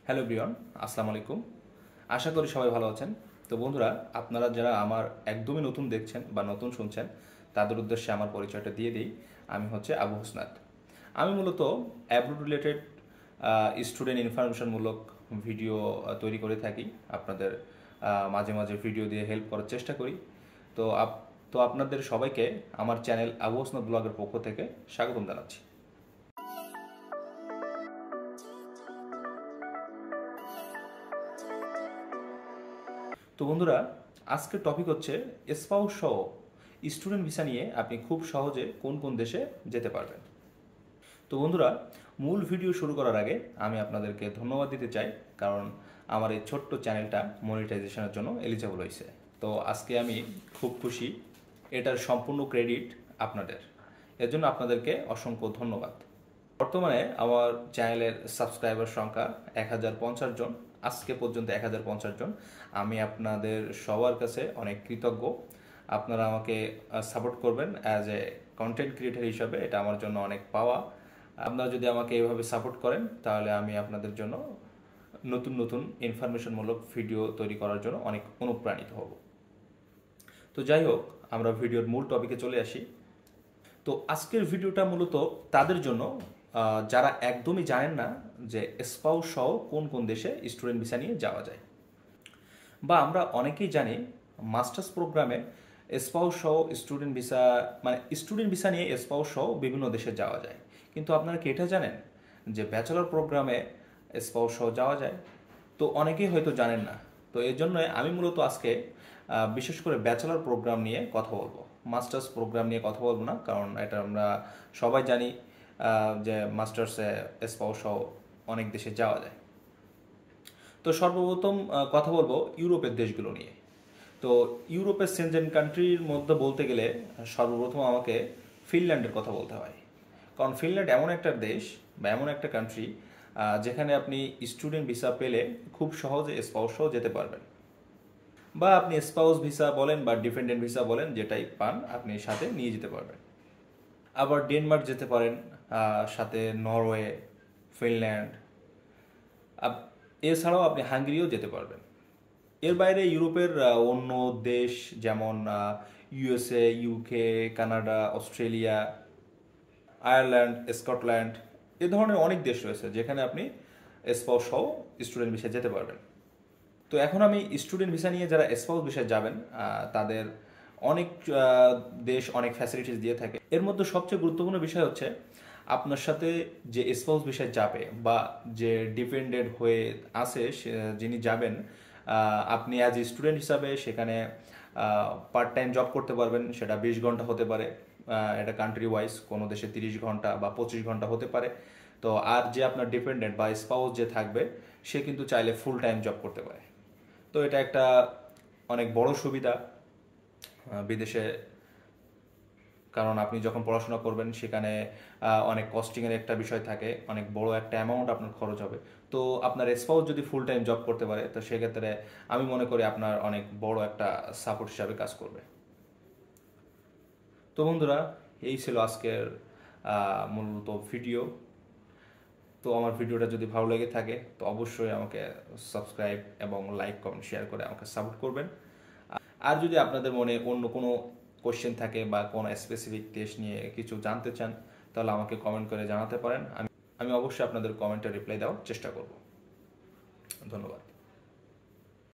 Hello everyone, আসসালামু আলাইকুম। আশা করি সবাই ভালো আছেন। তো বন্ধুরা, আপনারা যারা আমার একদমই নতুন দেখছেন বা নতুন শুনছেন, তাদের উদ্দেশ্যে আমার পরিচয়টা দিয়ে দিই। আমি হচ্ছে আবু হোসনাত। আমি মূলত অ্যাব্রোড রিলেটেড স্টুডেন্ট ইনফরমেশনমূলক ভিডিও তৈরি করে থাকি। আপনাদের মাঝে মাঝে ভিডিও দিয়ে হেল্প করার চেষ্টা করি। তো আপনাদের সবাইকে আমার চ্যানেল আবু হোসনাত ব্লগের পক্ষ থেকে স্বাগতম জানাচ্ছি। তো বন্ধুরা, আজকের টপিক হচ্ছে স্পাউস সহ স্টুডেন্ট ভিসা নিয়ে আপনি খুব সহজে কোন কোন দেশে যেতে পারবেন। তো বন্ধুরা, মূল ভিডিও শুরু করার আগে আমি আপনাদেরকে ধন্যবাদ দিতে চাই, কারণ আমার এই ছোট্ট চ্যানেলটা মনিটাইজেশনের জন্য এলিজিবল হয়েছে। তো আজকে আমি খুব খুশি। এটার সম্পূর্ণ ক্রেডিট আপনাদের। এর জন্য আপনাদেরকে অসংখ্য ধন্যবাদ। বর্তমানে আমার চ্যানেলের সাবস্ক্রাইবার সংখ্যা 1050 জন। আজকে পর্যন্ত 1050 জন। আমি আপনাদের সবার কাছে অনেক কৃতজ্ঞ। আপনারা আমাকে সাপোর্ট করবেন অ্যাজ এ কন্টেন্ট ক্রিয়েটর হিসাবে, এটা আমার জন্য অনেক পাওয়া। আপনারা যদি আমাকে এইভাবে সাপোর্ট করেন, তাহলে আমি আপনাদের জন্য নতুন নতুন ইনফরমেশনমূলক ভিডিও তৈরি করার জন্য অনেক অনুপ্রাণিত হব। তো যাই হোক, আমরা ভিডিওর মূল টপিকে চলে আসি। তো আজকের ভিডিওটা মূলত তাদের জন্য যারা একদমই জানেন না যে স্পাউস সহ কোন কোন দেশে স্টুডেন্ট ভিসা নিয়ে যাওয়া যায়। বা আমরা অনেকেই জানি মাস্টার্স প্রোগ্রামে স্পাউস সহ স্টুডেন্ট ভিসা, মানে স্টুডেন্ট ভিসা নিয়ে স্পাউস সহ বিভিন্ন দেশে যাওয়া যায়। কিন্তু আপনারা কি এটা জানেন যে ব্যাচেলর প্রোগ্রামে স্পাউস সহ যাওয়া যায়? তো অনেকেই হয়তো জানেন না। তো এই জন্য আমি মূলত আজকে বিশেষ করে ব্যাচেলর প্রোগ্রাম নিয়ে কথা বলবো। মাস্টার্স প্রোগ্রাম নিয়ে কথা বলবো না, কারণ এটা আমরা সবাই জানি যে মাস্টার্সে স্পাউস সহ অনেক দেশে যাওয়া যায়। তো সর্বপ্রথম কথা বলবো ইউরোপের দেশগুলো নিয়ে। তো ইউরোপের সেনজেন কান্ট্রির মধ্যে বলতে গেলে সর্বপ্রথম আমাকে ফিনল্যান্ডের কথা বলতে হয়। কারণ ফিনল্যান্ড এমন একটা দেশ বা এমন একটা কান্ট্রি যেখানে আপনি স্টুডেন্ট ভিসা পেলে খুব সহজে স্পাউসও যেতে পারবেন। বা আপনি স্পাউস ভিসা বলেন বা ডিপেন্ডেন্ট ভিসা বলেন, যেটাই পান আপনি সাথে নিয়ে যেতে পারবেন। আবার ডেনমার্ক যেতে পারেন, সাথে নরওয়ে, ফিনল্যান্ড। এছাড়াও আপনি হাঙ্গেরিও যেতে পারবেন। এর বাইরে ইউরোপের অন্য দেশ যেমন USA, UK, Canada, Australia, Ireland, Scotland, এ ধরনের অনেক দেশ রয়েছে যেখানে আপনি স্পাউস সহ স্টুডেন্ট ভিসায় যেতে পারবেন। তো এখন আমি স্টুডেন্ট ভিসা নিয়ে যারা স্পাউস ভিসায় যাবেন তাদের অনেক দেশ অনেক ফ্যাসিলিটিস দিয়ে থাকে। এর মধ্যে সবচেয়ে গুরুত্বপূর্ণ বিষয় হচ্ছে আপনার সাথে যে স্পাউস ভিসায় যাবে বা যে ডিপেন্ডেন্ট হয়ে আছে যিনি যাবেন, আপনি অ্যাজ এ স্টুডেন্ট হিসাবে সেখানে পার্ট টাইম জব করতে পারবেন। সেটা 20 ঘন্টা হতে পারে, এটা কান্ট্রি ওয়াইজ, কোনো দেশে 30 ঘন্টা বা 25 ঘন্টা হতে পারে। তো আর যে আপনার ডিপেন্ডেন্ট বা স্পাউস যে থাকবে, সে কিন্তু চাইলে ফুল টাইম জব করতে পারে। তো এটা একটা অনেক বড় সুবিধা বিদেশে। কারণ আপনি যখন পড়াশোনা করবেন সেখানে অনেক কস্টিংয়ের একটা বিষয় থাকে, অনেক বড় একটা অ্যামাউন্ট আপনার খরচ হবে। তো আপনার স্পাউস যদি ফুল টাইম জব করতে পারে, তো সেক্ষেত্রে আমি মনে করি আপনার অনেক বড় একটা সাপোর্ট হিসাবে কাজ করবে। তো বন্ধুরা, এই ছিল আজকের মূলত ভিডিও। তো আমার ভিডিওটা যদি ভালো লেগে থাকে তো অবশ্যই আমাকে সাবস্ক্রাইব এবং লাইক, কমেন্ট, শেয়ার করে আমাকে সাপোর্ট করবেন। আর যদি আপনাদের মনে অন্য কোনো কোশ্চেন থাকে বা কোনো স্পেসিফিক দেশ নিয়ে কিছু জানতে চান, তাহলে আমাকে কমেন্ট করে জানাতে পারেন। আমি অবশ্যই আপনাদের কমেন্টে রিপ্লাই দেওয়ার চেষ্টা করব। ধন্যবাদ।